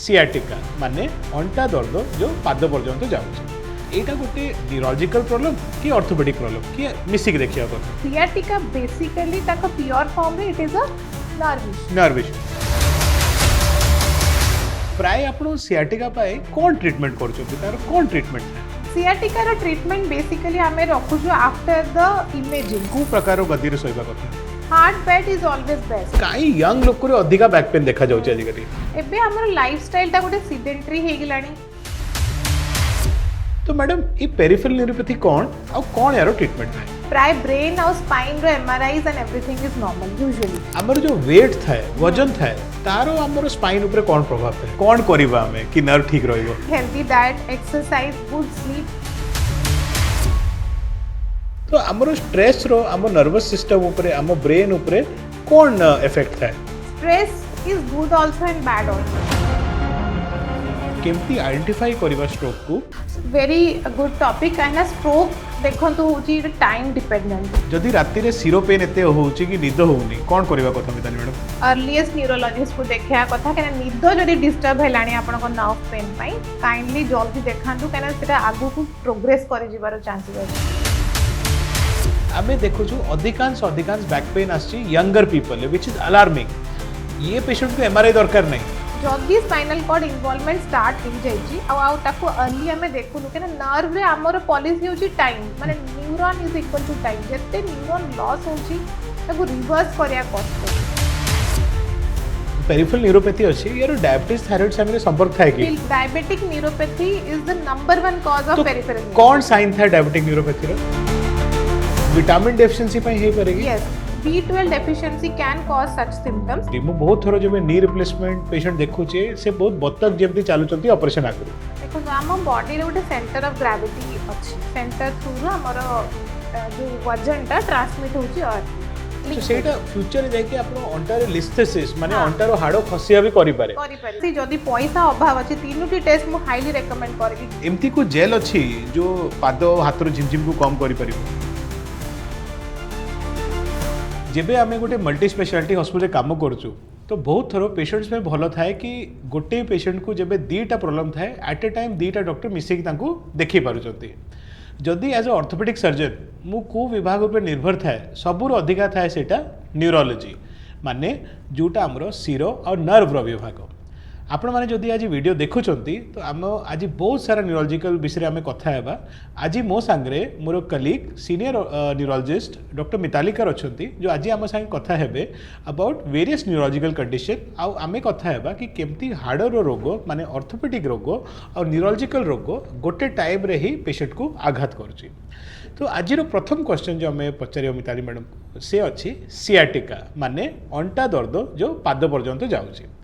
Sciatica माने अंटा दर्द जो पाद पर्यंत जाऊँ एटा गोटे न्यूरोलॉजिकल प्रॉब्लम कि ऑर्थोपेडिक प्रॉब्लम कि मिसिक देखिया कथा सियाटिका बेसिकली ताको प्योर फॉर्म रे it is a nerve issue प्राय आपण सियाटिका पाए कोन ट्रीटमेंट करछो तार कोन ट्रीटमेंट है सियाटिका रो ट्रीटमेंट बेसिकली हमें रखुछु आफ्टर द इमेजिंग को प्रकार गदी रे सोइबा कथा hard bed is always best काई यंग लोक रे अधिका बैक पेन देखा जाउछ आज करी एबे हमर लाइफस्टाइल ता गोटे सिडेंटरी हे गेलानी तो मैडम ये पेरिफेरल न्यूरोपैथी कौन यार ट्रीटमेंट है प्राय ब्रेन और स्पाइन रो MRIs and everything is normal usually हमर जो वेट थाए वजन थाए तारो हमर स्पाइन ऊपर कौन प्रभाव है कौन करिबा हमें कि नर्व ठीक रहइबो healthy diet exercise good sleep तो हमर स्ट्रेस रो हमर नर्वस सिस्टम ऊपर हमर ब्रेन ऊपर कौन इफेक्ट है stress is good also and bad also केमती आइडेंटिफाई करिबा स्ट्रोक को वेरी गुड टॉपिक है ना स्ट्रोक देखंतु होची टाइम डिपेंडेंट जदि राति रे सिरो पेन एते होउची कि निद होउनी कोन करिबा कथा मिताली मैडम अर्लीस्ट न्यूरोलॉजिस्ट को देखिया कथा केना निद जदि डिस्टर्ब हेलानी आपन को नर्व पेन पई काइंडली जल्दी देखांतु केना सेटा आगु को प्रोग्रेस करि जिबार चांसेस अछि आमे देखुछु अधिकांश बैक पेन आछि younger people which is alarming ये पेशेंट को एमआरआई दरकार नहीं जल्दी स्पाइनल कॉर्ड इन्वॉल्वमेंट स्टार्ट हो जाइए आउ ताको अर्ली हमें देखुनु के नर्व रे हमर पॉलिसी होची टाइम माने neuron is equal to time जत्ते न्यूरॉन लॉस होची ताको रिवर्स करिया कष्ट पेरिफेरल न्यूरोपैथी अछि यार डायबिटीज थायराइड से संपर्क थाए कि diabetic neuropathy is the number 1 cause of peripheral कौन साइन था डायबिटिक न्यूरोपैथी रो विटामिन डेफिशिएंसी पई हे करेगी yes B12 deficiency can cause such symptoms. मु बहुत थरो जब नी रिप्लेसमेंट पेशेंट देखु छे से बहुत बतक जेमती चालू चंती ऑपरेशन आगु देखो हम बॉडी रे गोटे सेंटर ऑफ ग्रेविटी अछि सेंटर थ्रू हमर जो वजन ता ट्रांसमिट होची और तो सेटा फ्यूचर रे जाके आपन अंटार लिस्थेसिस माने अंटार हाडो खसिया भी करि पारे से जदी पैसा अभाव अछि तीनोटी टेस्ट मु हाईली रेकमेंड करबी एमती को जेल अछि जो पाद हाथ रो झिमझिम को कम करि परिबो जेबे आमे गोटे मल्टी स्पेशलिटी हॉस्पिटल काम करूँ तो बहुत थरो पेशेंट्स में भल थाए कि गोटे पेशेंट को जेबे दीटा प्रॉब्लम थाए एट ए टाइम दीटा डॉक्टर मिसेक तांको देखि पारुचंती जदि एज ए ऑर्थोपेडिक सर्जन मु को विभाग पर निर्भर थाए सबुर अधिका थाए सेटा न्यूरोलॉजी माने जोटा हमरो सिरो और नर्व रो विभाग आपण माने जदि आज वीडियो देखुचंती तो आम आज बहुत सारा न्यूरोलॉजिकल विषय आम कथा हेबा आज मो सांगरे मोर कलीग सीनियर न्यूरोलॉजिस्ट डॉक्टर मितालिकर अछंती जो आज आम संगे कथा हेबे अबाउट वेरियस न्यूरोलॉजिकल कंडीशन आउ आमे कथा हेबा कि केमती हार्डर रोग माने ऑर्थोपेडिक रोग और न्यूरोलॉजिकल रोग गोटे टाइम रे ही पेशेंट को आघात करूची तो आज प्रथम क्वेश्चन जो आम पचार मिताली मैडम से अच्छी सियाटिका माने अंटा दर्द जो पाद पर्यंत जाऊँगी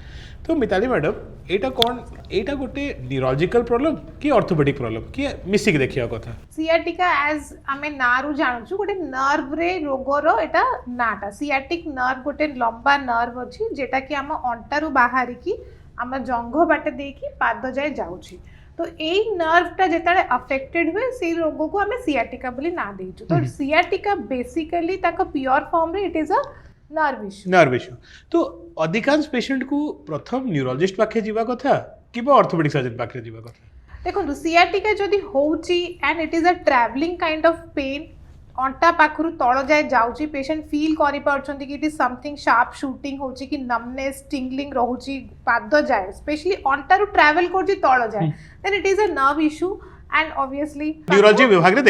तो मिताली मैडम एटा गोटे न्यूरोलॉजिकल प्रॉब्लम कि ऑर्थोपेडिक प्रॉब्लम कि मिसिक देखिया कथा सियाटिका एज आमे नारु जानछु गोटे नर्व रे रोगरो एटा नाटा सियाटिक नर्व गोटे लंबा नर्व अछि जेटा कि हम अंटारु बाहरी की हम जंघ बाटे देकी पाद जाय जाउछि तो एई नर्व ता जेताले अफेक्टेड हुए से रोग को हमें सियाटिका बोली ना देछु तो सियाटिका बेसिकली ताको प्योर फॉर्म रे it is a nerve issue तो अधिकांश पेशेंट को प्रथम न्यूरोलॉजिस्ट पाखे जीवा कथा कि ऑर्थोपेडिक सर्जन पाखे जीवा कथा देखो सियाटिका जदि होउची and it is a travelling kind of pain अंटा पाखरु तळ जाय जाउची पेशेंट फील करि पाउछंती कि it is something sharp shooting होची कि नमनेस टिंगलिंग रहूची पाद जाय स्पेशली अंटा रु ट्रैवल करची तळ जाय then it is a nerve issue and obviously neurology विभाग रे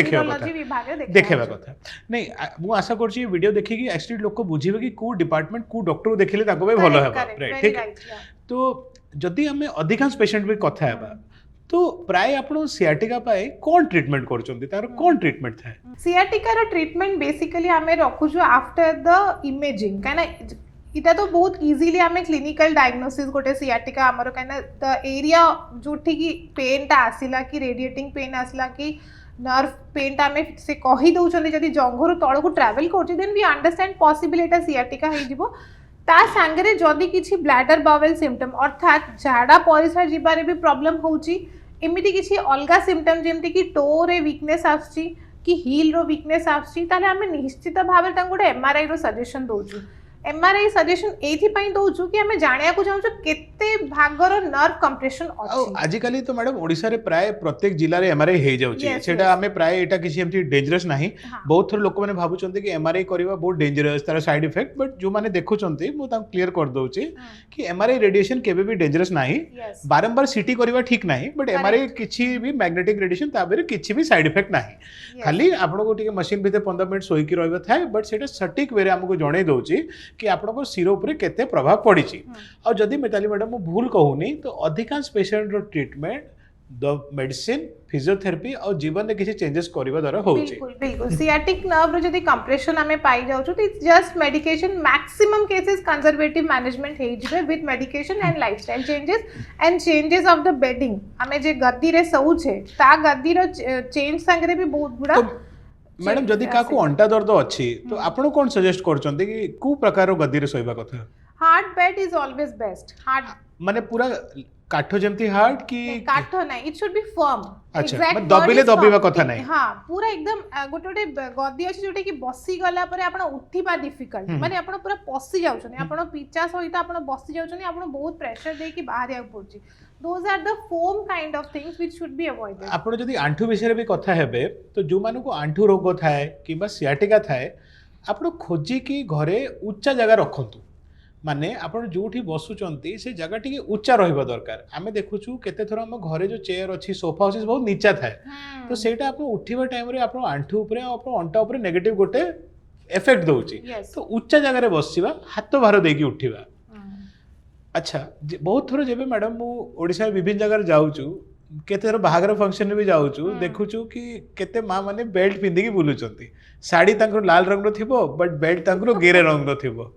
देखेबा कथा नहीं मु आशा करछि वीडियो देखि कि एक्चुअली लोक को बुझिबे कि को डिपार्टमेंट को डॉक्टर देखिले ताको बे भलो हेबा राइट ठीक तो जदि हमें अधिकांश पेशेंट भी कथा हेबा तो प्राय आपण सियाटिका पाए कोन ट्रीटमेंट करचंती तार कोन ट्रीटमेंट थाए सियाटिका रो ट्रीटमेंट बेसिकली हमें रखुछु आफ्टर द इमेजिंग काना इटा तो बहुत इजीली हमें क्लिनिकल डायग्नोसिस गोटे सियाटिका हमर काना द एरिया जोठी की पेन ता आसिला कि रेडिएटिंग पेन आसिला कि नर्व पेन ता हमें से कहि दउछन जदी जंघरु तळ को ट्रैवल करछि then we understand possible Etah sciatica हे जिवो ता सांगरे जदी किछि ब्लैडर बावेल सिम्पटम अर्थात झाड़ा परिस्रा जिबारे भी प्रॉब्लम होउची एमिति किछि अलगा सिम्पटम जेमति कि टो रे वीकनेस आछि कि हील रो वीकनेस आछि ताले हमें निश्चित भाबे ता गोटे एमआरआई रो सजेशन दोछु एमआरआई सजेशन एथि पई दोछु कि हमें जानिया को चाहू केते केते भागर नर्व कंप्रेशन ଆଉ अछि ଆଜିକାଲି ତ ମ୍ୟାଡମ ଓଡ଼ିଶାରେ ପ୍ରାୟ ପ୍ରତ୍ୟେକ ଜିଲ୍ଲାରେ ଏମଆରଆଇ ହେଇଯାଉଛି Yes, ସେଟା yes. ଆମେ ପ୍ରାୟ ଏଇଟା କିଛି ଏମିତି ଡେଞ୍ଜରସ୍ ନାହିଁ ହଁ। ବହୁତ ଥର ଲୋକମାନେ ଭାବୁଛନ୍ତି କି ଏମଆରଆଇ କରିବା ବହୁତ ଡେଞ୍ଜରସ୍ ତାର ସାଇଡ୍ ଇଫେକ୍ଟ ବଟ୍ ଯେଉଁମାନେ ଦେଖୁଛନ୍ତି ମୁଁ ତାଙ୍କୁ କ୍ଲିୟର କରିଦେଉଛି କି ଏମଆରଆଇ ରେଡିଏସନ୍ କେବେ ବି ଡେଞ୍ଜରସ୍ ନାହିଁ Yes. ବାରମ୍ବାର ସିଟି କରିବା ଠିକ ନାହିଁ ବଟ୍ ଏମଆରଆଇ Correct. କିଛି ବି ମ୍ୟାଗ୍ନେଟିକ୍ ରେଡିଏସନ୍ ତା ଦେହରେ କିଛି ବି ସାଇଡ୍ ଇଫେକ୍ଟ ନାହିଁ Yes. ଖାଲି ଆପଣଙ୍କୁ ଟିକେ ମେସିନ୍ ଭିତରେ 15 ମିନିଟ୍ ଶୋଇକି ରହିବା ଥାଏ ବଟ୍ ସେଇଟା ସଠିକ୍ ୱେରେ ଆମକୁ ଜଣେଇ ଦେଉଛି କି ଆପଣଙ୍କ ଶିର ଉପରେ କେତେ ପ୍ରଭାବ ପଡ଼ିଛି ଆଉ ଯଦି ମିତାଲି ମ୍ୟାଡମ୍ ମୁଁ ଭୁଲ କହୁନି ତ ଅଧିକାଂଶ ପେସେଣ୍ଟର ଟ୍ରିଟମେଣ୍ଟ ଦ ମେଡିସିନ ଫିଜିଓଥେରାपी और जीवन में किसी चेंजेस करबा द्वारा होउची बिल्कुल बिल्कुल सियाटिक नर्व रो जदी कंप्रेशन हमें पाई जाउ तो it's just medication maximum cases conservative management हे जिवे with medication and lifestyle changes of the bedding हमें जे गद्दी रे सऊ छे ता गद्दी रो चेंज संगरे भी बहुत गुडा मैडम जदी का को अंटा दर्द अछि तो आपण कोन सजेस्ट करचंती कि को प्रकार रो गद्दी रे सोइबा कथा hard bed is always best hard माने पूरा काठो जेमती हार्ड की काठो नाही इट शुड बी फर्म अच्छा मतलब दबिले दबिबा कथा नाही हां पूरा एकदम गोटे गोटे गद्दी अछि जोटे कि बसी गला परे आपण उठिबा डिफिकल्ट माने आपण पूरा पसी जाउछनी आपण पिचा सहित आपण बसी जाउछनी आपण बहुत प्रेशर दे कि बाहर आ पड़ची those are the foam kind of things which should be avoided आपण जदी आंठू विषय भी कथा हेबे तो जो मानु को आंठू रोग थाए किबा सियाटिका थाए आपण खोजी की घरे उच्चा जगह रखंतु माने आपण जोठी बसुचंती से जगह टिके उच्चा रहबा दरकार आमे देखुछु केते थोर हम घरे जो चेयर अछि सोफा अछि बहुत नीचा थाए तो सेटा आपण उठिबा टाइम रे आपण आंठू ऊपर आपण अंटा ऊपर नेगेटिव गोटे इफेक्ट दोउची तो उच्चा जगह रे बसिबा हाथ भार देकी उठिबा अच्छा बहुत थोर जेबे मैडम मु ओडिसा विभिन्न जगह रे जाउछु केते थोर बाहागर फंक्शन भी जाउछु देखुछु कि केते मां माने बेल्ट पिंदी की बुलुचंती साड़ी तांकर लाल रंग रो थिबो बट बेल्ट तांकर गेरे रंग रो थिबो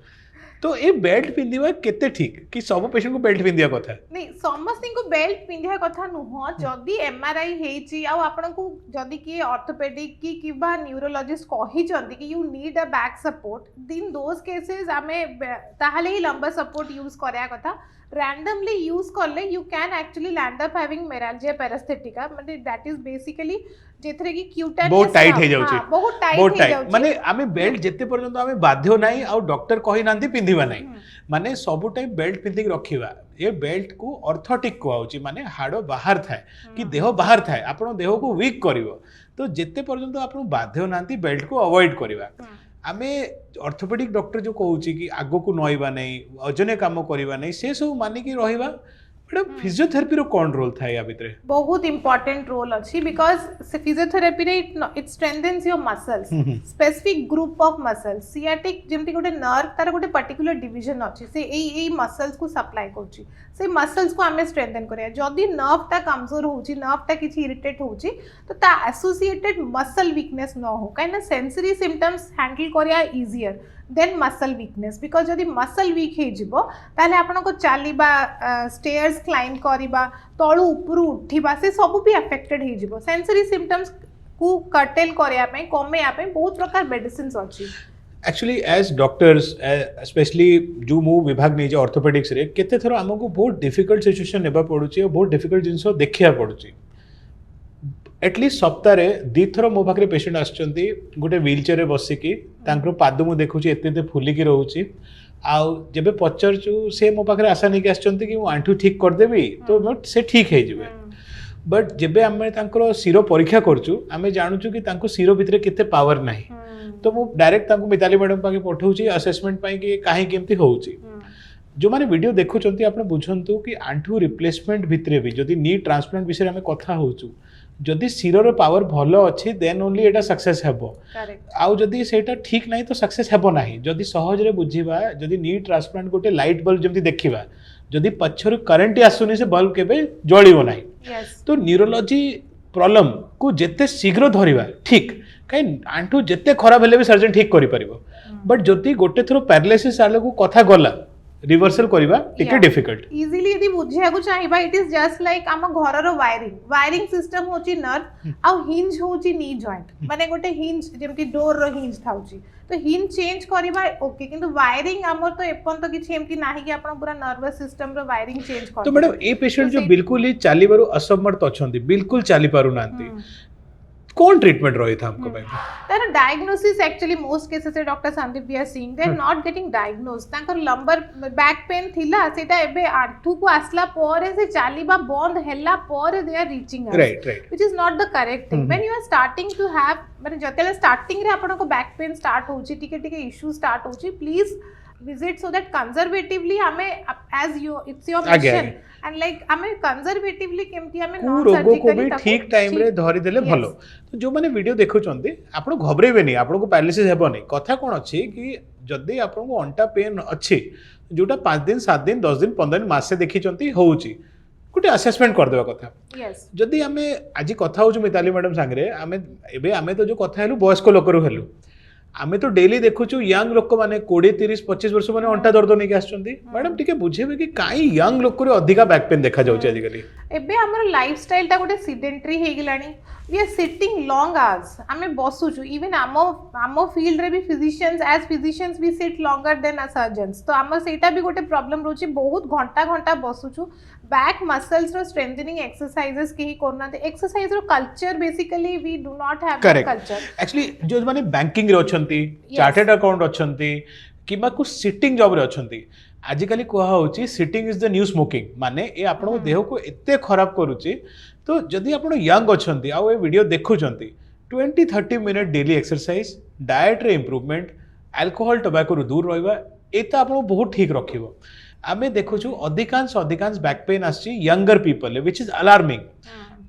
तो ये बेल्ट पिंदिबा केते ठीक कि सब पेशेंट को बेल्ट पिंदिया कथा नहीं समस्त को बेल्ट पिंदिया कथा नुह जदी एमआरआई हेची आ आपण को जदी कि ऑर्थोपेडिक की किबा न्यूरोलॉजिस्ट कहि चंदी कि you need a back support in those cases हमें ताहले ही लंबा सपोर्ट यूज करया कथा randomly यूज करले you can actually land up having meningeal paresthetica मतलब that is basically जेथरे की क्यूटेनियस बहुत टाइट हे जाउची बहुत टाइट हे जाउची माने आमे बेल्ट जेते पर्यंत आमे बाध्य नाही आ डॉक्टर कहि नांती पिंदिबा नाही माने सब टाइम बेल्ट पिंदी के रखिबा ये बेल्ट को ऑर्थोटिक को आउची माने हाडो बाहर थाए कि देह बाहर थाए आपण देह को वीक करिवो तो जेते पर्यंत आपण बाध्य नांती बेल्ट को अवॉइड करिबा आमे ऑर्थोपेडिक डॉक्टर जो कहूची कि आगो को नइबा नै अजने काम करिबा नै से सब मानि कि रहिबा मैडम फिजियोथेरेपी रो कोन रोल था या भितरे बहुत इंपॉर्टेंट रोल अछि बिकॉज़ फिजियोथेरेपी रे it strengthens your muscles specific group of muscles sciatic जेमति गोटे नर्व तार गोटे पर्टिकुलर डिवीजन अछि से एई मसल्स को सप्लाई करछि से मसल्स को हमें स्ट्रेंथन करिया जदी नर्व ता कमजोर होछि नर्व ता किछि इरिटेट होछि तो ता एसोसिएटेड मसल वीकनेस न हो काइना सेंसरी सिम्पटम्स हैंडल करिया easier than muscle weakness because जदि मसल वीक हे जिवो ताले आपण को चालिबा स्टेयर्स क्लाइंब करिबा तळु ऊपर उठिबा से सब भी अफेक्टेड हे जिवो सेंसरी सिम्पटम्स को कर्टेल करिया पे कमेया पे बहुत प्रकार मेडिसिन्स अछि एक्चुअली एज डॉक्टर्स स्पेशली जो मु विभाग नहीं जे ऑर्थोपेडिक्स रे केते थरो हमको बहुत डिफिकल्ट सिचुएशन नेबा पडुची और बहुत डिफिकल्ट जिंसो देखिया पडुची एटलिस्ट सप्ताह दी थर मो पाखे पेसेंट आसुच्चंती गोटे व्हील चेयर रे बसिकी तांकर पाद मु देखुची एते फुलिकी रहउची आउ जेबे पचरचु से मो पाखे आशा नहीं आसुच्चंती कि मु आंठू ठीक कर देबी तो से ठीक हे जिवे बट जेबे आमे तांकर सिरो परीक्षा करचु आमे जानुचु कि तांको सिरो भितरे केते पावर नाही तो मु डायरेक्ट तांको मिताली मैडम पाखे पठाउची असेसमेंट पाई कि काहे केमती होउची जो माने वीडियो देखुचंती आपण बुझंतु कि आंठू रिप्लेसमेंट भितरे भी जदी नी ट्रांसप्लांट विषय आमे कथा होउचु जदि सिरोर पावर भलो अच्छी देन ओनली एटा सक्सेस हेबो आउ जदि सेटा ठीक नाही तो सक्सेस हेबो नाही जदि सहज रे बुझिबा जदि नी ट्रांसप्लांट गोटे लाइट बल्ब जेमति देखिबा जदि पछर करंट आसुनी से बल्ब केबे जळिबो नाही तो न्यूरोलॉजी प्रॉब्लम को जेते शीघ्र धरिबा ठीक काई आंठू जेते खराब हेले भी सर्जन ठीक करि परिबो बट जदि गोटे थरो पैरालिसिस आले को कथा गला रिवर्सल करिबा टिके डिफिकल्ट इजीली यदि बुझिया को चाहिबा इट इज जस्ट लाइक आम घर रो वायरिंग सिस्टम होची नर्व आ हिंज होची नी जॉइंट माने गोटे हिंज जेमति डोर रो हिंज थाउची तो हिंज चेंज करिबा ओके किंतु वायरिंग हमर तो एपन तो किछि एमति नाही कि आपण पूरा नर्वस सिस्टम रो वायरिंग चेंज कर तो मैडम ए पेशेंट जो बिल्कुल ही चाली बारो असमर्थ अछंती बिल्कुल चाली पारु नांती कौन ट्रीटमेंट रही था हमको तार diagnosis actually most cases doctor Sandeep we are seeing they are not getting diagnosed तांकर लंबर बैक पेन थिला सेटा एबे आठू को आसला परे से चालीबा बंद हैला परे they are reaching us right which is not the correct thing when you are starting to have माने जतेले स्टार्टिंग रे आपन को बैक पेन स्टार्ट होची टिके टिके इश्यू स्टार्ट होची please visit so that conservatively हमें as you it's your mission and like हमें conservatively केमती हमें को रोग को भी ठीक टाइम रे धरि देले भलो तो जो माने वीडियो देखु चंदी आपण घबरेबे नहीं आपण को पैरालिसिस हेबो नहीं कथा कोन अछि कि जदी आपण को अंटा पेन अछि जोटा 5 दिन 7 दिन 10 दिन 15 दिन मासे देखि चंती होउची गोटे असेसमेंट कर देबा कथा यस जदी हमें आज कथा होछु मिताली मैडम संगे हमें एबे हमें तो जो कथा हेलु वयस्क लोकरु हेलु आमे तो डेली देखुछु यंग लोक माने 20 30 25 वर्ष माने अंटा दर्द नहीं आछंती मैडम टिके बुझेबे कि काई यंग लोक रे अधिका बैक पेन देखा जाउची आजिकली एबे हमर लाइफस्टाइल ता गोटे सिडेंटरी हे गेलानी we are sitting long hours आमे बसुछु इवन आमो फील्ड रे भी physicians we sit longer than a surgeons तो आमर सेटा भी गोटे प्रॉब्लम रोची बहुत घंटा घंटा बसुछु बैक मसल्स रो स्ट्रेंथनिंग एक्सरसाइजेस के ही करना दे एक्सरसाइज रो culture basically we do not have that culture actually जो माने बैंकिंग रे अछंती चार्टर्ड अकाउंट अछंती किबा को सिटिंग जॉब रे अछंती आजिकली कहा होची sitting is the new smoking माने ए आपन देह को एते खराब करूची तो जदि आपन यंग अछंती आ ए वीडियो देखुचंती 20-30 मिनट डेली एक्सरसाइज डाइट रे इंप्रूवमेंट अल्कोहल टोबैको रु दूर रहबा एता आपन बहुत ठीक रखिबो आमे देखुछु अधिकांश बैक पेन आछि younger people which is alarming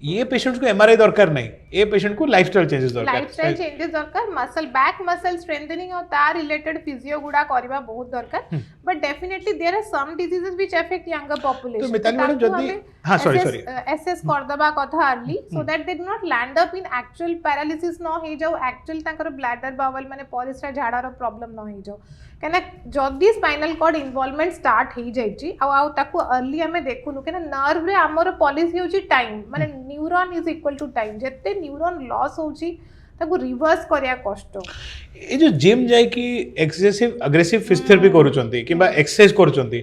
ये पेशेंट को एमआरआई दरकार नहीं ये पेशेंट को लाइफस्टाइल चेंजेस दरकार मसल बैक मसल स्ट्रेंथनिंग और तार रिलेटेड फिजियो गुडा करबा बहुत दरकार but definitely there are some diseases which affect younger population तो मिताली मैडम जदी हां सॉरी एसएस कर दबा कथा early so that they do not land up in actual paralysis न हे जाऊ एक्चुअल ताकर ब्लैडर बावल माने परिस्रा झाड़ा रो प्रॉब्लम न हे जाऊ कना जदी स्पाइनल कॉर्ड इन्वॉल्वमेंट स्टार्ट हे जाईची आ ताकू अर्ली हमें देखुनु कना नर्व रे हमर पॉलिसी होची टाइम माने neuron is equal to time जत्ते न्यूरॉन लॉस होची ताकू रिवर्स करिया कष्ट ए जो जिम जाय कि एक्सेसिव अग्रेसिव फिजियोथेरेपी करूचंती किबा एक्सरसाइज करूचंती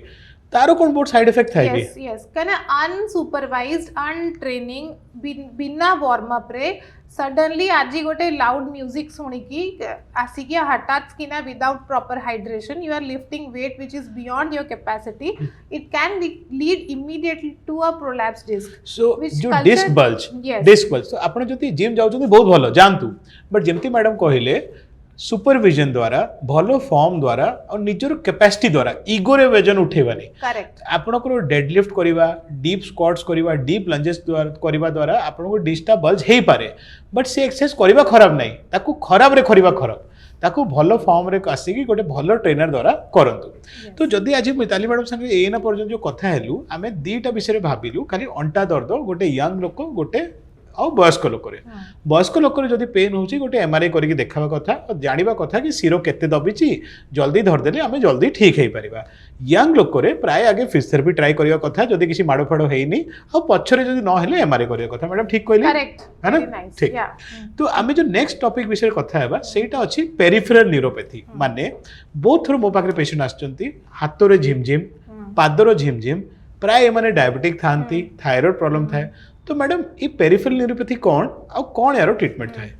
तारो कोन बहुत साइड इफेक्ट थाय यस यस कना अनसुपरवाइज्ड अनट्रेनिंग बिना वार्म अप रे सडनली आज गोटे लाउड म्यूजिक सुनी की आसिकी हठात किना without proper hydration you are lifting weight which is beyond your capacity it can lead immediately to a prolapse disc so जो डिस्क बल्ज तो आपण जति जिम जाउछन बहुत भलो जानतु बट जेमती मैडम कहिले सुपरविजन द्वारा भलो फॉर्म द्वारा और निजर कैपेसिटी द्वारा ईगो रे वजन उठेबानी करेक्ट आपण को डेडलिफ्ट करिवा डीप स्क्वाट्स करिवा डीप लंजेस करिवा द्वारा आपण को डिस्टा बल्ज हेई पारे बट से एक्सरसाइज करिवा खराब नहीं ताकू खराब रे करिवा खराब ताकू भलो फॉर्म रे आसिकी गोटे भलो ट्रेनर द्वारा करंतु तो जदी आज मिताली मैडम संगे एना पर्यंत जो कथा हेलु आमे दीटा विषय भाबिलु खाली अंटा दर्द गोटे यंग लोक गोटे और वयस्क लोक जदि पेन होची गोटे एमआरआई करके देखा कथा और जानिबा कथा कि सिरो केते दबिची जल्दी धरदेले आमे जल्दी ठीक हे परिबा यंग लोक रे प्राय आगे फिजियोथेरेपी ट्राई करिया कथा जदि किसी माडो फाडो हेइनी और पछरे जदि न हेले एमआरआई करिया कथा मैडम ठीक कहली करेक्ट है ना ठीक तो आमे जो नेक्स्ट टॉपिक विषय कथा हेबा सेटा अछि पेरिफेरल न्यूरोपैथी माने बहुत थोर मो पाखरे पेशेंट आछंती हाथ रे झिमझिम पाद रो झिमझिम प्राय माने डायबिटिक थांती थायराइड प्रॉब्लम थाए तो मैडम ये पेरिफेरल न्यूरोपैथी कौन यार ट्रीटमेंट थाए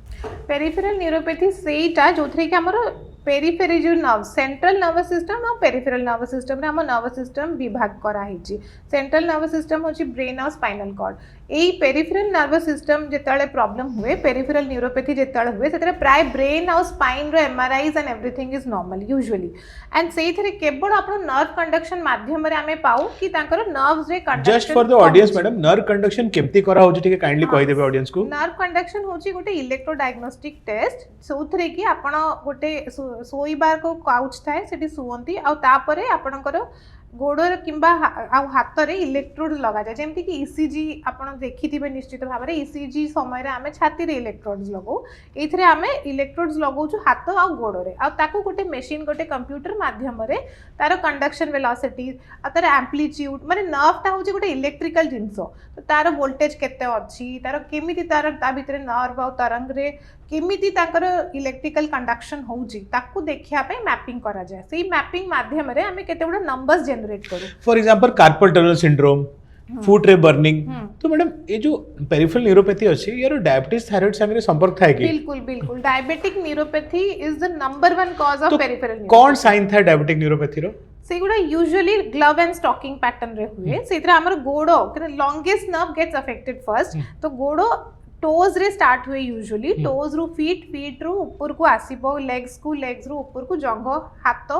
पेरिफेरल न्यूरोपैथी सेटा जोथरे कि हमर पेरिफेरी जो नर्व सेंट्रल नर्वस सिस्टम और पेरिफेरल नर्वस सिस्टम रे हम नर्वस सिस्टम विभाग करा हिची सेंट्रल नर्वस सिस्टम होची ब्रेन और स्पाइनल कॉर्ड एई पेरिफेरल नर्वस सिस्टम जेताले प्रॉब्लम हुए पेरिफेरल न्यूरोपैथी जेताले हुए सेतरे प्राय ब्रेन और स्पाइन रो MRIs and everything is normal usually and सेथरे केवल आपण नर्व कंडक्शन माध्यम रे हमें पाऊ कि तांकर नर्व्स रे conduction just for the audience madam nerve conduction केमती करा होची ठीक काइंडली कहि देबे ऑडियंस को नर्व कंडक्शन होची गोटे इलेक्ट्रो डायग्नोस्टिक टेस्ट सोथरे कि आपण गोटे सोईबार को काउच थाए सेठी सुवंती आ तापरे आपणकर गोड़र किंबा हाथ रे इलेक्ट्रोड लगा जाए जमती कि ईसीजी आपण देखिथिबे निश्चित भाव रे ईसीजी समय रे आमे छाती रे इलेक्ट्रोड्स लगो एथरे आमे इलेक्ट्रोड्स लगौछु हाथ आ गोड़ रे आ ताकू गोटे मशीन गोटे कंप्यूटर माध्यम रे तार कंडक्शन वेलोसिटी आ तार एम्प्लीट्यूड माने नर्व ता होची गोटे इलेक्ट्रिकल जिंस तो तार वोल्टेज केते अछि तार केमिति तार ता भितरे नर्व आ तरंग रे केमिति ताकर इलेक्ट्रिकल कंडक्शन होउची ताकू देखिया पे मैपिंग करा जाय सेही मैपिंग माध्यम रे आमे केते बडा नंबर्स जनरेट करू for example carpel tunnel syndrome foot रे बर्निंग तो मैडम ये जो पेरिफेरल न्यूरोपैथी अच्छी यार डायबिटीज थायराइड संगे संपर्क था कि बिल्कुल बिल्कुल diabetic neuropathy is the number 1 cause of तो पेरिफेरल कौन साइन था डायबिटिक न्यूरोपैथी रो सेगुड़ा usually glove and stocking pattern रे हुए सेतरा हमर गोड़ो longest nerve gets affected first तो गोड़ो टोज रे स्टार्ट हुए यूजुअली टोज रु फीट रु ऊपर को आसीबो लेग्स रु ऊपर को जंघ हाथ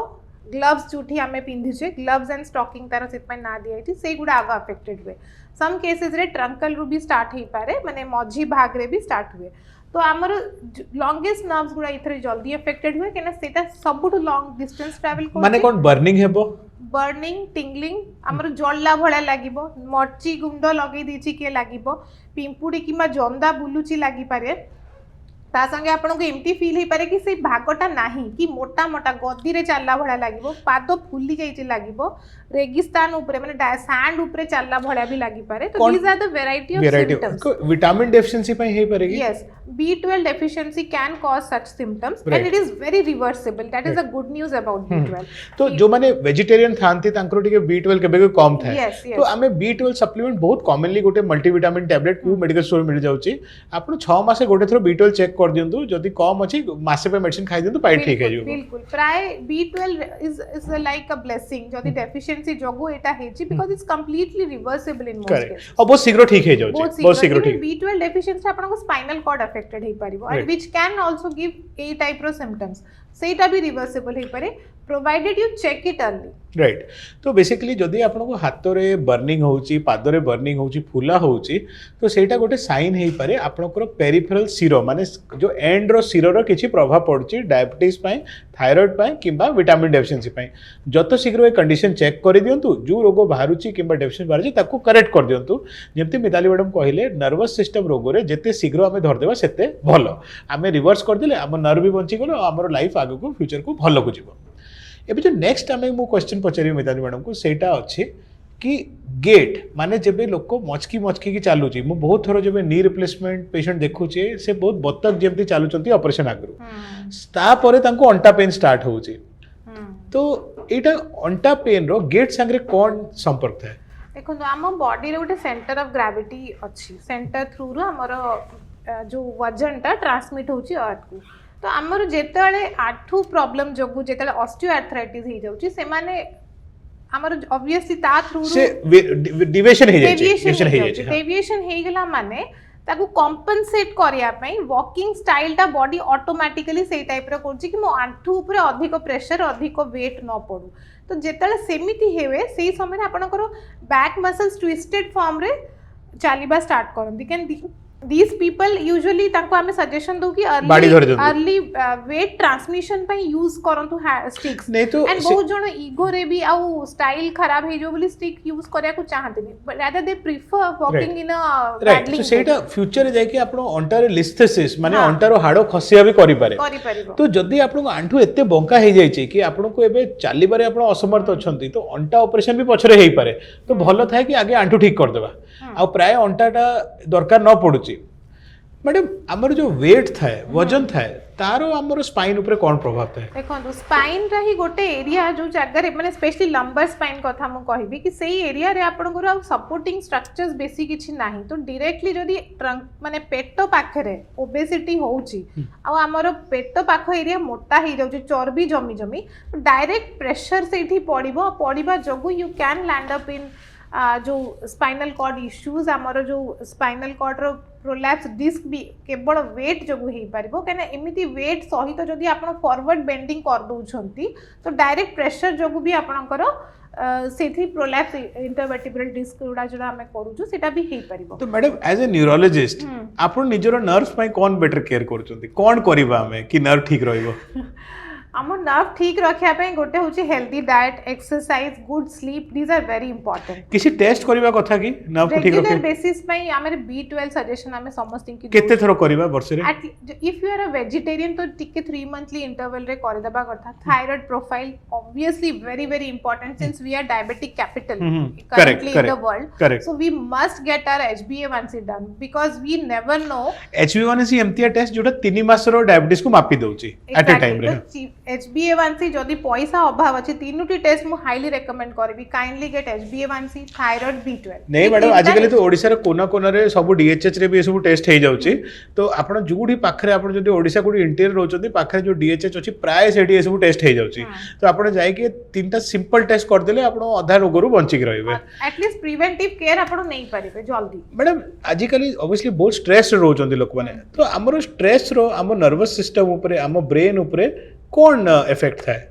ग्लव्स जोठी आमे पिंधिचे ग्लव्स एंड स्टॉकिंग तार सितपय ना दियाइति सेगुड़ा आग अफेक्टेड हुए सम केसेस रे ट्रंकल रु भी स्टार्ट हेई पारे माने मझी भाग रे भी स्टार्ट हुए तो आमर लॉन्गेस्ट नर्व्स गुड़ा इथरे जल्दी अफेक्टेड हुए केना सेटा सबुठु लॉन्ग डिस्टेंस ट्रैवल को माने कोन बर्निंग हेबो बर्निंग टिंगलिंग आमर जल्ला भळा लागिबो मर्ची गुंड लगेई दिछि के लागिबो पिंपुडी किमा जंदा बुलुची लागि पारे ता संगे आपनको एमती फील हेई पारे कि से भागटा नाही कि मोटा मोटा गद्दी रे चलला भळा लागिबो पाद फुली जाईछि लागिबो रेगिस्तान ऊपर माने सैंड ऊपर चलला भळा भी लागि पारे तो these are the variety of symptoms vitamin deficiency पय हेई पारे कि yes B12 deficiency can cause such symptoms and it is very reversible that is the good news about B12 तो जो माने वेजिटेरियन थांती तांकरो टिके B12 केबे को कम थाए yes, yes. तो आमे B12 सप्लीमेंट बहुत कॉमनली गोटे मल्टीविटामिन टैबलेट को मेडिकल स्टोर मिल जाउची आपण 6 मासे गोटे थरो B12 चेक कर दियंतु जदी कम अछि मासे पे मेडिसिन खाइ दियंतु पाइ ठीक है जो बिल्कुल प्राय B12 is like a blessing जदी डेफिशिएंसी जगो एटा हेची because it's completely reversible in most cases और बहुत शीघ्र ठीक है जाउची बहुत शीघ्र ठीक B12 डेफिशिएंसी आपनको स्पाइनल कॉर्ड अफेक्टेड हेई परिबो and which can also give a type of symptoms सेटा भी रिवर्सिबल हेई पारे provided you check it early right तो बेसिकली जदि आपनको हाथ रे बर्निंग होउची पाद रे बर्निंग होउची फुला होउची तो सेटा गोटे साइन हेई पारे आपनकर पेरिफेरल सिरो माने जो एंड रो सिरो रो किछि प्रभाव पड़ची डायबिटीज पय थायराइड पय किबा विटामिन डेफिशिएंसी पय जत शीघ्र ए कंडीशन चेक कर दियंतु जो रोग बाहरुची किबा डेफिशिएंसी बाहरुची ताको करेक्ट कर दियंतु जेमति मिताली मैडम कहिले नर्वस सिस्टम रोग रे जेते शीघ्र आमे धर देबा सेते भलो आमे रिवर्स कर दिले हम नर्व भी बंची गेलो हमर लाइफ आगु को फ्यूचर को भलो को जीवो एबे जो नेक्स्ट आमे मु क्वेश्चन पचारि मिताली मैडम को सेटा अछि कि गेट माने जेबे लोक मचकी की चालुची मु बहुत थरो जेबे नी रिप्लेसमेंट पेशेंट देखुचे से बहुत बतक जेमति चालुचंती ऑपरेशन आगरु ता परे तांको अंटा पेन स्टार्ट होउची तो एटा अंटा पेन रो गेट संगे कोन संपर्क है देखो आम बॉडी रे गोटे सेंटर ऑफ ग्रेविटी अछि सेंटर थ्रू रो हमर जो वजनटा ट्रांसमिट होउची अर्थ को तो आमर जेतेले आठू प्रॉब्लम जोगु जेतेले ऑस्टियोआर्थराइटिस हे जाउची से माने आमर ऑब्वियसली ता थ्रू से डिविएशन हे जाउची डेविएशन हे गेला माने ताकू कॉम्पेंसेट करिया पई वॉकिंग स्टाइल ता बॉडी ऑटोमेटिकली से टाइप रो करची कि मो आठू ऊपर अधिक प्रेशर अधिक वेट न पडू तो जेतेले सेमिति हेवे सेही समय आपनकर बैक मसल्स ट्विस्टेड फॉर्म रे चालिबा स्टार्ट करंदी कैन these people usually तांको हमें सजेशन दो कि अर्ली वेट ट्रांसमिशन पे यूज करंतु स्टिक्स नहीं तो एंड बहुत जण ईगो रे भी आउ स्टाइल खराब हे जो बोली स्टिक यूज करिया को चाहते नहीं but rather they prefer walking in a right तो सेटा फ्यूचर जाय कि आपण अंटारे लिस्थेसिस माने अंटारो हाडो खसिया भी करि पारे तो जदी आपण आंठू एते बंका हे जाय छै कि आपण को एबे चाली बारे आपण असमर्थ अछंती तो अंटा ऑपरेशन भी पछरे हेई पारे तो भलो थाय कि आगे आंठू ठीक कर देबा आ प्राय अंटाटा दरकार न पडुची मैडम आमर जो वेट थाए वजन थाए तारो आमर स्पाइन ऊपर कोन प्रभाव थाए देखो स्पाइन रा ही गोटे एरिया जो जगह रे माने स्पेशली लंबर स्पाइन कथा मु कहबी कि सेही एरिया रे आपन को सपोर्टिंग स्ट्रक्चर्स बेसी किछि नाही तो डायरेक्टली जदी ट्रंक माने पेट पाखरे ओबेसिटी होउची आ आमर पेट पाख एरिया मोटा ही जाउची चर्बी जमी जमी डायरेक्ट प्रेशर सेठी पड़िबा जगु you can land up in जो स्पाइनल कॉर्ड इश्यूज आमर जो स्पाइनल कॉर्ड रो प्रोलैप्स डिस्क भी केवल वेट जगु हेई पारिबो केना एमिति वेट सहित जदी आपण फॉरवर्ड बेंडिंग कर दउछंती तो डायरेक्ट प्रेशर जगु भी आपणकर सेथि प्रोलैप्स इंटरवर्टिब्रल डिस्क उडा जडा हमें करूछु सेटा भी हेई पारिबो तो मैडम एज ए न्यूरोलॉजिस्ट आपण निजरो नर्व्स पई कोन बेटर केयर करचंती कोन करिबा हमें कि नर्व ठीक रहइबो आम नर्व ठीक रखिया पे गोटे होची healthy diet exercise good sleep these are very important किसी टेस्ट करबा कथा कि नर्व को ठीक रखे रेगुलर बेसिस पे हमरे B12 सजेशन हमें समझती कि केते थरो करबा वर्ष रे if you are a vegetarian तो टिके 3 मंथली इंटरवल रे कर देबा कथा thyroid profile obviously very very important since we are diabetic capital currently in the world so we must get our HbA1c done because we never know HbA1c एमतिया test जोटा 3 मास रो diabetes को मापी दउची at a time रे HbA1c जदि पैसा अभाव अछि तीनोटी टेस्ट मु हाईली रेकमेंड करबी kindly get HbA1c thyroid B12 नहीं मैडम आजिकल तो ओडिसा रे कोना कोना रे सब DHH रे भी सब टेस्ट हे जाउची तो आपण जुडी पाखरे आपण जदि ओडिसा कोडी इंटीरियर रहउचंती पाखरे जो DHH अछि प्राय सेठी सब टेस्ट हे जाउची तो आपण जाई के तीनटा सिंपल टेस्ट कर देले आपण आधा रोग रु बंची के रहबे एटलीस्ट प्रिवेंटिव केयर आपण नहीं परिबे जल्दी मैडम आजिकल ऑब्वियसली बहुत स्ट्रेस रे रहउचंती लोक माने तो हमरो स्ट्रेस रो हम नर्वस सिस्टम ऊपर हम ब्रेन ऊपर कौन इफेक्ट थाए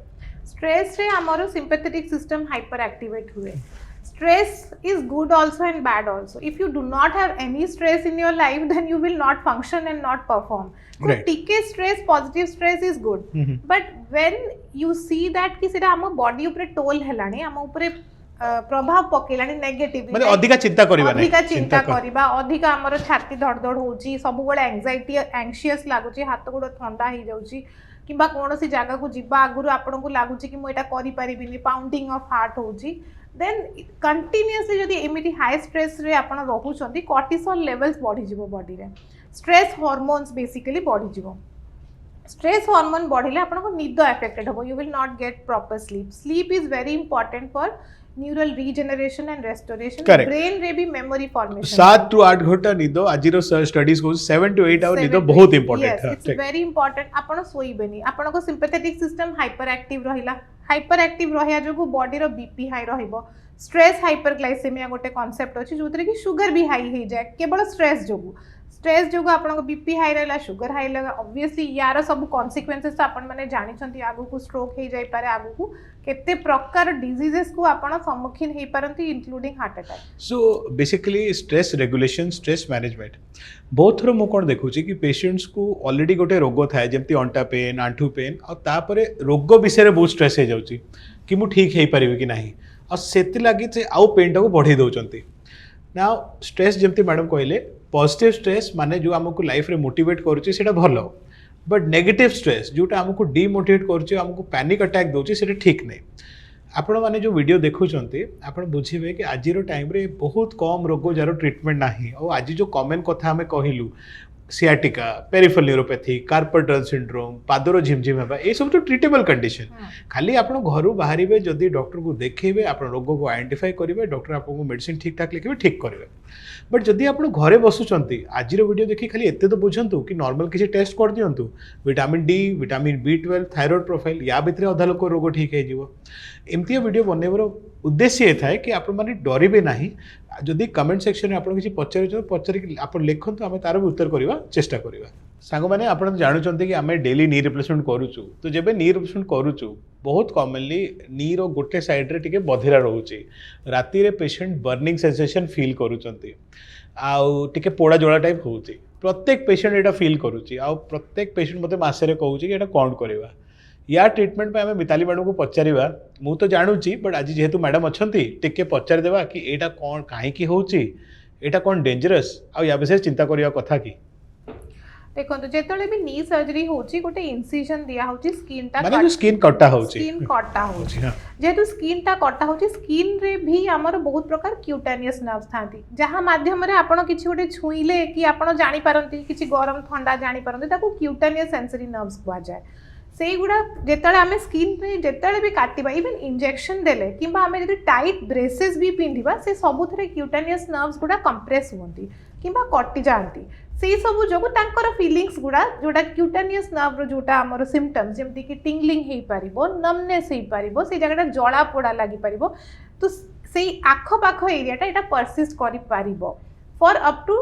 स्ट्रेस रे हमारो सिंपैथेटिक सिस्टम हाइपर एक्टिवेट हुए stress is good also and bad also if you do not have any stress in your life then you will not function and not perform so Right. टिके stress positive stress is good but when you see that कि सेटा हम body ऊपर toll हेलानी हम ऊपर प्रभाव पकेलानी negative माने अधिका चिंता करिबा नै अधिका चिंता करिबा अधिका हमर छाती धड़धड़ होउची सब बळे एंजाइटी एंग्शियस लागुची हाथ गोड़ ठंडा ही जाउची किंबा कोनोसी जागा को जिबा आगुरु आपन को लागुची कि मो एटा करि परिबिनी पाउंडिंग ऑफ हार्ट होउची देन कंटिन्यूअसली जदि एमिति हाई स्ट्रेस रे आपन रहुचंती कॉर्टिसोल लेवल्स बढ़ी जिवो बॉडी रे स्ट्रेस हार्मोन्स बेसिकली बढ़ी जिवो स्ट्रेस हार्मोन बढ़िले आपन को निद अफेक्टेड हो you will not get proper sleep sleep is very important for neural regeneration and restoration Correct. Brain रे भी मेमोरी फॉर्मेशन 7 to 8 घंटा निद आजिरो स्टडीज को 7 to 8 आवर निद बहुत इंपोर्टेंट है इट्स वेरी इंपॉर्टेंट आपण सोइबेनी आपण को सिंपैथेटिक सिस्टम हाइपर एक्टिव रहिला हाइपर एक्टिव रहिया जो बॉडी रो बीपी हाई रहिबो स्ट्रेस हाइपरग्लाइसेमिया गोटे कांसेप्ट अछि जोतरे कि शुगर भी हाई हे जाय केवल स्ट्रेस जोगु आपन को बीपी हाई रहला शुगर हाई लगा ऑब्वियसली यार सब कॉन्सिक्वेंसेस आपन माने जानि छंती आगु को स्ट्रोक हे जाय पारे आगु को केते प्रकार डिजीजेस को आपन सम्मुखीन हे परंती including heart attack so basically stress regulation stress management बहुत थोर मु कोन देखुची कि पेशेंट्स को ऑलरेडी गोटे रोग थाए जेमती अंटा पेन आंठू पेन और तापरे रोग विषय बहुत स्ट्रेस हे जाउची कि मु ठीक हे परिबे कि नाही और सेति लागि से आउ पेन को बढ़ी दउचंती नाउ स्ट्रेस जेमती मैडम कहले पॉजिटिव स्ट्रेस माने जो हमको लाइफ रे मोटिवेट करूची सेटा भलो बट नेगेटिव स्ट्रेस जोटा हमको डीमोटिवेट करूची हमको पैनिक अटैक दउची सेटा ठीक नै आपण माने जो वीडियो देखुचंती आपण बुझिबे कि आजिरो टाइम रे बहुत कम रोग जारो ट्रीटमेंट नाही और आज जो कॉमन कथा हमें कहिलु sciatica peripheral neuropathy carpal tunnel syndrome पादर झिमझिम हेबा ए सब तो ट्रीटेबल कंडीशन खाली आपण घर बाहरिबे जदी डॉक्टर को देखैबे आपण रोग को आइडेंटिफाई करिवे डॉक्टर आपको मेडिसिन ठीक ठाक लिखिबे ठीक करिवे बट जदी आपण घरे बसुचंती आजिर वीडियो देखि खाली एते तो बुझंतु कि नॉर्मल किसी टेस्ट कर दियंतु vitamin D vitamin B12 thyroid profile या भितर अधा लोक रोग ठीक हे जिवो एमती वीडियो बनैबर उद्देश्य ये थाए कि आपण माने डरिबे नाही जदि कमेंट सेक्शन में आपण किसी पचारि आपण लिखंतु आमे तार उत्तर करबा चेष्टा करबा सांग माने आपण जानुचंती कि आमे डेली नी रिप्लेसमेंट करूचु तो जेबे नी रिप्लेसमेंट करूचु बहुत कॉमनली नी रो गोटे साइड रे टिके बधिरा रहउची राती रे पेशेंट बर्निंग सेंसेशन फील करूचंती आउ टिके पोड़ा जोड़ा टाइप होउची प्रत्येक पेशेंट एटा फील करूची आउ प्रत्येक पेशेंट मते मासे रे कहउची कि एटा कोन करबा या ट्रीटमेंट पे आमे मिताली मैडम को पचारिबा मु तो जानूची बट आज जेहेतु मैडम अछंती टिके पचारि देबा कि एटा कोन काहे की होउची एटा कोन डेंजरस आ या विषय चिंता करिया कथा की देखो तो जेतले भी नी सर्जरी होची गोटे इंसिजन दिया होची स्किन ता माने जो स्किन कटा होची स्किन कटा होची जेतु स्किन ता कटा होची स्किन रे भी हमर बहुत प्रकार क्यूटेनियस नर्व्स थांती जहां माध्यम रे आपण किछि गोटे छुईले कि आपण जानि पारंती किछि गरम ठंडा जानि पारंती ताको क्यूटेनियस सेंसरी नर्व्स कुआ जाय सेई गुडा जेतले आमे स्किन रे जेतले भी काटिबा इवन इंजेक्शन देले किबा आमे जदि टाइट ब्रेसेस भी पिंधिबा से सबुथरे क्यूटेनियस नर्व्स गुडा कंप्रेस होंती किबा कटि जानती सेई सबु जोगु तांकर फीलिंग्स गुडा जोटा क्यूटेनियस नर्व रो जोटा हमर सिम्पटम्स जेमति कि टिंगलिंग हेई पारिबो नमनेस हेई पारिबो से जगहटा जळा पोड़ा लागि पारिबो तो सेई आखो पाखो एरियाटा एटा परसिस्ट करि पारिबो फॉर अप टू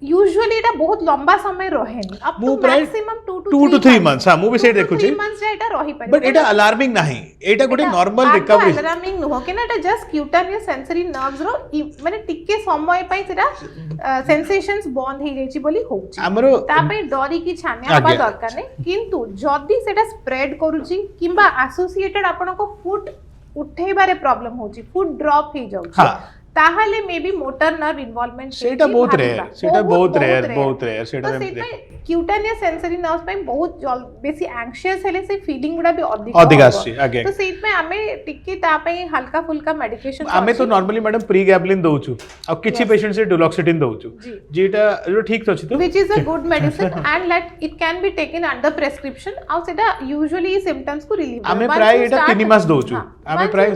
यूजुअली एटा बहुत लंबा समय रहेनी up to maximum 2 to 3 months हां मु भी सेट देखु छी 3 मंथ्स एटा रही पारि बट एटा अलार्मिंग नाही एटा गोटे नॉर्मल रिकवरी अलार्मिंग नो कि ना एटा जस्ट क्यूटेनियस सेंसरी नर्व्स रो माने टिके समय पई सेटा सेंसेशंस बंद हे जाईची बोली होउची हमरो ता पे डरी की छाने आबा दरकार नै किंतु जदी सेटा स्प्रेड करूची किबा एसोसिएटेड आपण को फुट उठेबारे प्रॉब्लम होची फुट ड्रॉप हे जाउची ताहले may be motor nerve involvement सेटा बहुत रेयर सेटा बहुत रेयर सेटा तो सेटा क्यूटेनियस सेंसरी नर्व्स पे बहुत बेसी एंग्शियस हेले से फीलिंग गुडा भी अधिक आसी आगे तो सेट में हमें टिके ता पे हल्का फुल्का मेडिकेशन हमें तो नॉर्मली मैडम प्रीगैब्लिन दउछु आ किछि पेशेंट से डुलोक्सिटिन दउछु जेटा जो ठीक अछि तो which is a good medicine and let it can be taken under prescription आ सेटा यूजुअली सिम्पटम्स को रिलीव हमें प्राय एटा 3 मास दउछु हमें प्राय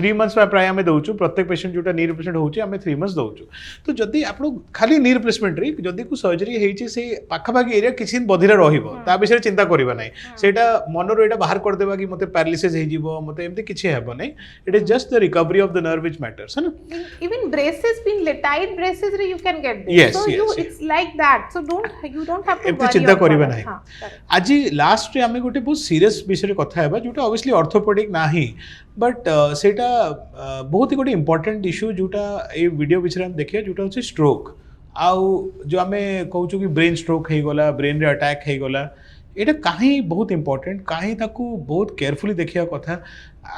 3 मंथ्स प्राय हमें दउछु प्रत्येक पेशेंट जोटा नी रिप्लेसमेंट होउची हमें 3 मंथ्स दउछु तो जदी आपन खाली नी रिप्लेसमेंट रे जदी को सर्जरी हेची से पाखा एरिया किसी बधिरा रहिबो ता विषय चिंता करिबा नै सेटा मनरो एटा बाहर कर देबा कि मते पैरालिसिस हे जीवो मते एमते किछि हेबो नै it is just the recovery of the nerve which matters है ना even braces been tight braces रे you can get Yes, so yes, you yes. It's like that so you don't have to एमते चिंता करिबा नै आज last रे हमें गोटे बहुत सीरियस विषय कथा हेबा जोटा ऑब्वियसली ऑर्थोपेडिक नाही बट सेटा बहुत ही गोटे इंपोर्टेंट इश्यू जोटा ए वीडियो विषय हम देखिया जोटा होछि स्ट्रोक आउ जो आमे कहूछु कि ब्रेन स्ट्रोक हे गला ब्रेन रे अटैक हे गला एटा काहे बहुत इंपोर्टेंट काहे ताकू बहुत केयरफुली देखिया कथा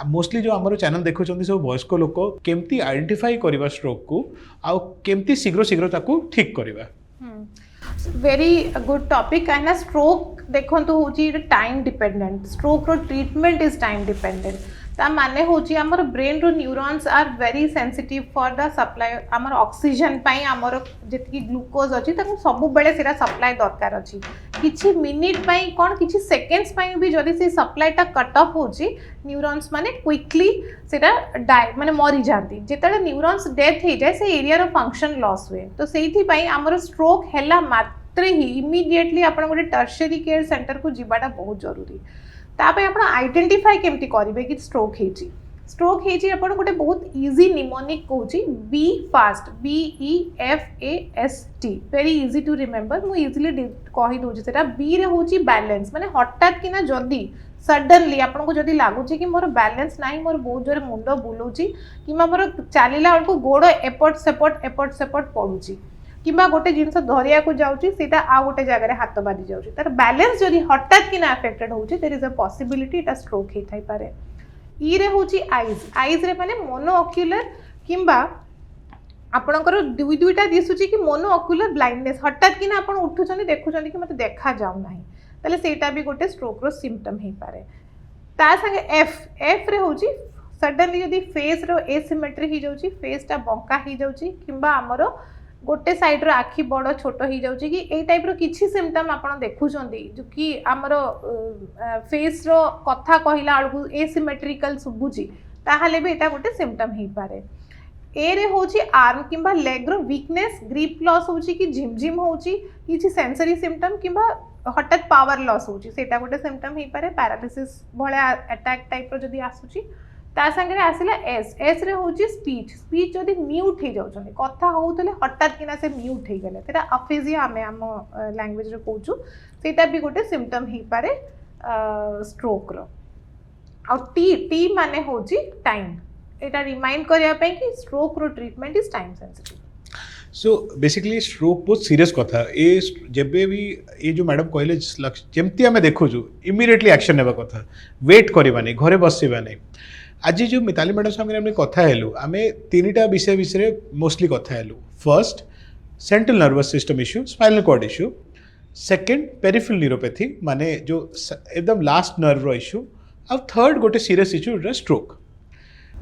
मोस्टली जो हमरो चैनल देखो चंदी सब वयस्क लोक केमती आइडेंटिफाई करबा स्ट्रोक को आउ केमती शीघ्र शीघ्र ताकू ठीक करबा वेरी गुड टॉपिक कहना स्ट्रोक देखंतु होची टाइम डिपेंडेंट स्ट्रोक रो ट्रीटमेंट इज टाइम डिपेंडेंट ता माने होची हमर ब्रेन रो neurons are very sensitive for the supply हमर ऑक्सीजन पई हमर जेतकी ग्लूकोज अछि ताकू सब बेले सेरा सप्लाई दरकार अछि किछि मिनिट पई कोन किछि सेकेंड्स पई भी जदी से सप्लाईटा कट ऑफ होची न्यूरॉन्स माने क्विकली सेरा डाई माने मरि जांती जेतले न्यूरॉन्स डेथ हे जाय से एरिया रो फंक्शन लॉस हुए तो सेही पई हमर स्ट्रोक हैला मात्र ही इमीडिएटली आपण गोटे टर्शियरी केयर सेंटर को जिबाटा बहुत जरूरी तापे आपण आइडेंटिफाई केमती करिवे कि स्ट्रोक हेची स्ट्रोक हेची आपण गोटे बहुत इजी निमोनिक कहूची be fast BEFAST very easy to remember मु इजीली कहि दोची सेटा बी रे होची बैलेंस माने हठात कि ना जल्दी सडनली आपण को जदी लागुची कि मोर बैलेंस नाही मोर बहुत जोरे मुंडो बुलोची किमा मोर चालीला को गोड़ एपट सेपट पडुची किंबा गोटे जिनस धरिया को जाउची सीधा आ गोटे जगह रे हाथ बाजी जाउची तार बैलेंस जदी हठात कि ना अफेक्टेड होउची देयर इज अ पॉसिबिलिटी इटा स्ट्रोक हे थाई पारे ई रे होची आईज रे माने मोनो ऑक्युलर किंबा आपणकर दुईटा दिसुची कि मोनो ऑक्युलर ब्लाइंडनेस हठात कि ना आपण उठुचनी देखुचनी कि मते देखा जाउ नाही तले सेटा भी गोटे स्ट्रोक रो सिम्पटम हे पारे ता संगे एफ रे होची सडनली जदी फेस रो एसिमेट्री ही जाउची फेस ता बंका ही जाउची किंबा हमरो गोटे साइड रो आखि बड़ छोट ही जाउची कि ए टाइप रो किछि सिम्पटम आपण देखुचंदी जो कि हमरो फेस रो कथा कहिला अलगु एसिमेट्रिकल सुबुची ताहाले भी एटा गोटे सिम्पटम ही पारे ए रे होची आर्म किंबा लेग रो वीकनेस ग्रिप लॉस होची कि झिमझिम होची किछि सेंसरी सिम्पटम किंबा हठात पावर लॉस होची सेटा गोटे सिम्पटम ही पारे पैरालिसिस भले अटैक टाइप रो जदी आसुची ता संगे आसिला एस रे होची स्पीच जदी म्यूट हे जाउछनी कथा होउतले हठात किना से म्यूट हे गेले तेरा अफेजिया हमें हम लैंग्वेज रे कहूछु सेटा भी गोटे सिम्पटम ही पारे स्ट्रोक रो आ टी माने होची टाइम एटा रिमाइंड करिया पे कि स्ट्रोक रो treatment is time sensitive so basically stroke बहुत सीरियस कथा ए जेबे भी ये जो मैडम कहले जेमती आमे देखुछु इमीडिएटली एक्शन नेबा कथा वेट करबा नै घरे बसिबा नै आज जो मिताली मैडम संगे हमने कथा हेलु आमे तीनटा विषय मोस्टली कथा हेलु first central nervous system issue spinal cord issue second peripheral neuropathy माने जो एकदम लास्ट नर्व रो इश्यू आ थर्ड गोटे सीरियस इश्यू स्ट्रोक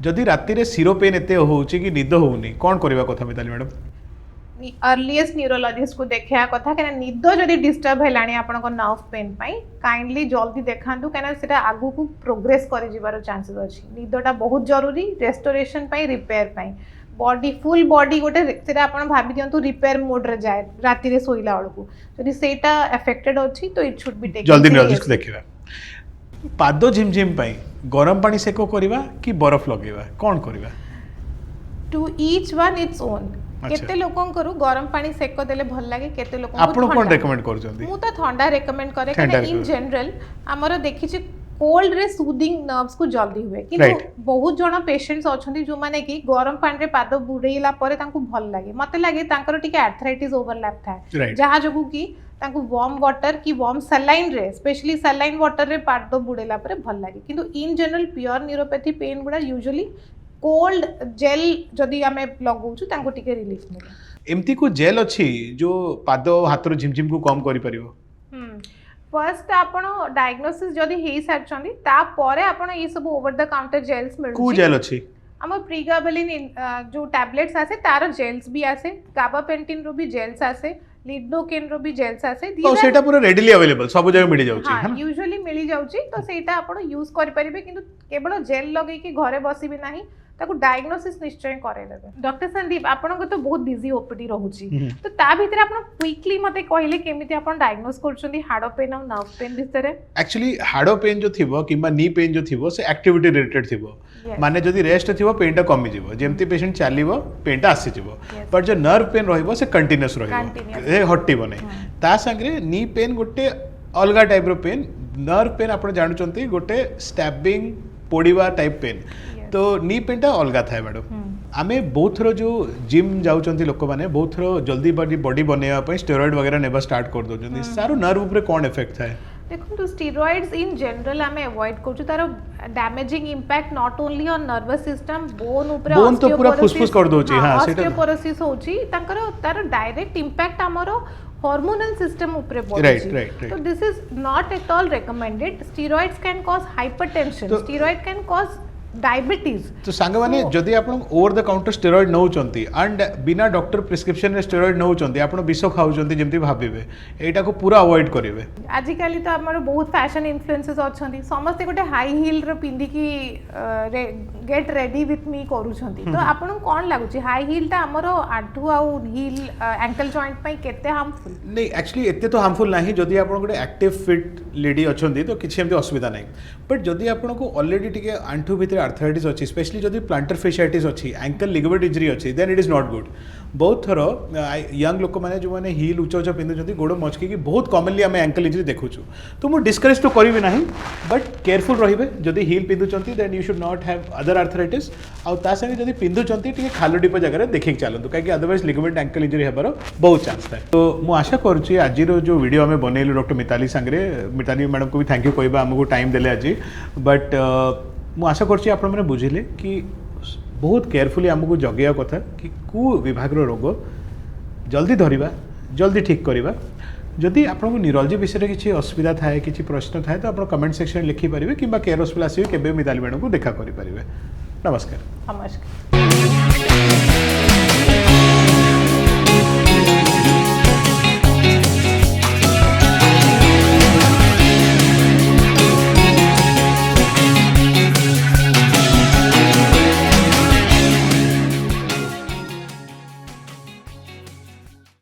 जदि राति रे सिरो पेन एते होउची कि निद होउनी कोन करबा कथा मिताली मैडम अर्लीस्ट न्यूरोलॉजिस्ट को देखा कथा कहना निद जदि डिस्टर्ब हेलानी आपन को नर्व पेन पई काइंडली जल्दी देखांतु कहना सेटा आगु को प्रोग्रेस करि जिबार चांसेस अछि निदटा बहुत जरूरी रेस्टोरेशन पई रिपेयर पई बॉडी फुल बॉडी गोटे सेटा आपन भाबी दियंतु रिपेयर मोड रे जाय राति रे सोइला वालको जदि सेटा अफेक्टेड अछि तो इट शुड बी टेकन जल्दी न्यूरोलॉजिस्ट को देखिबा पाद झिमझिम पई गरम पानी सेको करबा कि बरफ लगेबा कोन करबा to each one its own केते लोकन करू गरम पानी सेक देले भल लागे केते लोकन आपन कोन रेकमेंड कर जंदी मु तो ठंडा रेकमेंड करे कि इन जनरल हमरो देखि छी कोल्ड रे सूदिंग नर्व्स को जल्दी हुए किंतु बहुत जण पेशेंट्स अछंती जो माने कि गरम पानी रे पाद बुड़ेइला परे तांको भल लागे मते लागे तांकर टिके आर्थराइटिस ओवरलैप थाए जहा जगु की तांको वार्म वाटर की वार्म सलाइन रे स्पेशली सलाइन वाटर रे पाद बुड़ेला परे भल लागे किंतु in general pure neuropathy pain गुडा यूजुअली कोल्ड जेल जदि आमे लगाउछु तांको टिके रिलीफ मिले। एमती को जेल अच्छी जो पाद हाथ झिमझिम को कम करि परिबो? फर्स्ट आपण डायग्नोसिस जदि हेई सारछंदी ता परे आपण ये सब ओवर द काउंटर जेल्स मिलुची। को जेल अच्छी? हम प्रीगाबलिन जो टैबलेट्स आसे तार जेल्स भी आसे, गाबापेंटिन रो भी जेल्स आसे, लिडोकेन रो भी जेल्स आसे। तो सेटा पूरा रेडिली अवेलेबल सब जगह मिल जाउची हां यूजुअली मिल जाउची। तो सेटा आपण यूज करि परिबे किंतु केवल जेल लगै कि घरे बसिबे नाही, ताको डायग्नोसिस निश्चय करे देबे। डॉक्टर संदीप आपण को तो बहुत बिजी ओपीडी रहउची, तो ता भीतर आपण क्विकली मते कहले केमिति आपण डायग्नोस करछंदी हार्ड पेन और नर्व पेन भीतर? एक्चुअली हार्ड पेन जो थिबो किबा नी पेन जो थिबो से एक्टिविटी रिलेटेड थिबो, माने जदि रेस्ट थिबो पेनटा कमी जिवो, जेमति पेशेंट चालिबो पेनटा आसी जिवो। पर जो नर्व पेन रहिबो से कंटीन्यूअस रहिबो, ए हटिबो नै। ता संगे नी पेन गोटे अलगा टाइप रो पेन, नर्व पेन आपण जानुचंती गोटे स्टैबिंग पोड़ीवा टाइप पेन। तो नी पेनटा अलगा थाए मैडम। आमे बहुत थरो जो जिम जाउचंती लोक माने बहुत थरो जल्दी बॉडी बनेवा पय स्टेरॉइड वगैरह नेबा स्टार्ट कर दोचंती, सारो नर्व ऊपर कोन इफेक्ट थाए? देखो तो स्टेरॉइड्स इन जनरल आमे अवॉइड करछु, तारो damaging impact not only on nervous system, bone ऊपर बोन तो पूरा फुसफुस कर दोची। हां सेटा ऑस्टियोपोरोसिस होची, तांकर तारो डायरेक्ट इंपैक्ट हमरो हार्मोनल सिस्टम ऊपर पड़े। राइट। तो this is not at all recommended. Steroids can cause hypertension, steroid can cause diabetes. तो सांग माने जदि आपण ओवर द काउंटर स्टेरॉइड नउचंती एंड बिना डॉक्टर प्रिस्क्रिप्शन रे स्टेरॉइड नउचंती, आपण विष खाउचंती जेमति भाबिबे, एटा को पूरा अवॉइड करिवे। आजि काली तो हमर बहुत फैशन इन्फ्लुएंसर्स अछंती, समस्त गोटे हाई हील रो पिंदी की गेट रेडी विथ मी करूछंती। तो आपण कोन लागुची हाई हील ता हमरो आठु आ हील एंकल जॉइंट पई केते हार्मफुल? नहीं एक्चुअली एते तो हार्मफुल नाही जदि आपण गोटे एक्टिव फिट लेडी अछंती तो किछि एमति असुविधा नाही। बट जदि आपण को ऑलरेडी टिके आंठु भितर आर्थराइटिस अच्छी, स्पेशली जदि प्लांटर फेशियाइटिस अच्छी, एंकल लिगामेंट इंजरी अच्छी, then it is not good. बहुत थर यंग लोक मैंने जो मैंने हिल उच्च उच्च पिंधुंट गोड़ मचकी बहुत कॉमनली आम एंकल इंजरी देखुचु। तो मुझे डिस्करेज तो करी ना, बट केयरफुल रहिबे। जदि हिल पिंधुंट then you should not have other arthritis. आउ ता संगे जदि पिंधुंट टिके खाल डिप जगह देखिक चलतु, कहीं अदरवाइज लिगामेंट एंकल इंजरी हेबार बहुत चांस थाए। तो मुझे आशा करुच्ची आज जो वीडियो आम बनैलु डॉक्टर मिताली सांगे, मिताली मैडम को भी थैंक यू कहबा आमको टाइम देले आज। बट मुझे आशा करुच्ची आपण मैंने बुझिले कि बहुत केयरफुली आमको जगिया कथा कि कौ विभाग रोग जल्दी धरिबा, जल्दी ठीक करवा। जदि आपको न्यूरोलॉजी विषय में किसी असुविधा थाए, किसी प्रश्न थाए तो आप कमेंट सेक्शन लिखिपारे कि केयर हॉस्पिटल आसिए केबे मिताली मैडम को देखा करें। नमस्कार। नमस्कार।